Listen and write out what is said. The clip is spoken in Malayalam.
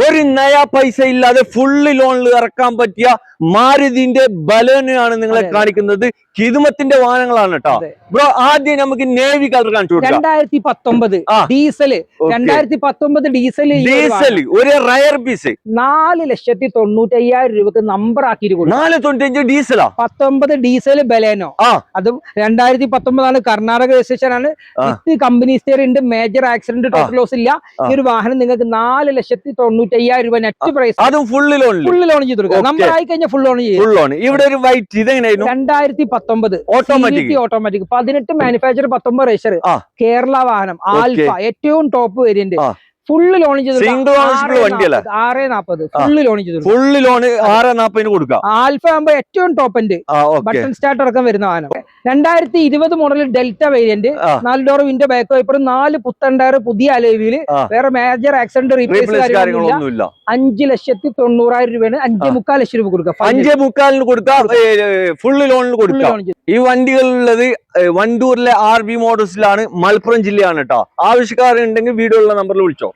ഒരു നയാ പൈസ ഇല്ലാതെ ഫുള്ള് ലോണിൽ ഇറക്കാൻ പറ്റിയ മാരുതിന്റെ ബലേനയാണ് നിങ്ങളെ കാണിക്കുന്നത്. ഹിദുമത്തിന്റെ വാഹനങ്ങളാണ് കേട്ടോ. ബ്രോ ആദ്യം നമുക്ക് നേവി കളർ കാണിച്ചു കൊടുക്കാം. 2019 ഡീസൽ 2019 ഡീസൽ ഒരു റയർ പീസ് 4,95,000 രൂപക്ക് നമ്പർ ആക്കി 495 ഡീസലാ. 19 ഡീസൽ ബലേനോ. അതും 2019 കർണാടക രജിസ്ട്രേഷൻ ആണ്. കമ്പനി സ്റ്റേർ ഉണ്ട്. മേജർ ആക്സിഡന്റ് ടോട്ടൽ ലോസ് ഇല്ല. ഈ ഒരു വാഹനം നിങ്ങൾക്ക് 4,95,000 രൂപ നെറ്റ് പ്രൈസ്. അതും ഫുള്ള് ലോൺ ചെയ്ത് കൊടുക്കുക. നമ്പർ ആയി കഴിഞ്ഞാൽ ഫുൾ ലോൺ ചെയ്യും. ഇവിടെ ഒരു വൈറ്റ് ഇതെങ്ങനെയായിരുന്നു? 2019 ഓട്ടോമാറ്റിക് 18 മാനുഫാക്ചർ 19 രജിസ്റ്റർ കേരള വാഹനം ആൽഫ ഏറ്റവും ടോപ്പ് വേരിയന്റ് ഫുള്ള് ലോൺ ചെയ്ത് 640 ഫുള്ള് ലോൺ ചെയ്ത് ഫുള്ള് ലോൺ 640 കൊടുക്കാം. ആൽഫ ആകുമ്പോ ഏറ്റവും ടോപ്പ് എൻഡ് ബട്ടൺ സ്റ്റാർട്ട് അടക്കം വരുന്ന വാഹനം. 2020 model delta variant 4 door window back wiper 4 പുത്തൻ ടയർ പുതിയ അലോയില് വേറെ മേജർ ആക്സിഡന്റ് റീപ്ലേസ് കാര്യങ്ങളൊന്നുമില്ല. 5,90,000 രൂപയാണ് 5.25 ലക്ഷം രൂപ കൊടുക്കാം. 5.25 കൊടുക്കാം. ഫുള്ള് ലോണിൽ കൊടുക്കാം. ഈ വണ്ടികളുള്ളത് വണ്ടൂരിലെ RB മോട്ടോഴ്സിലാണ്. മലപ്പുറം ജില്ലയാണ് കേട്ടോ. ആവശ്യക്കാരുണ്ടെങ്കിൽ വീഡിയോ ഉള്ള നമ്പറിൽ വിളിച്ചോ.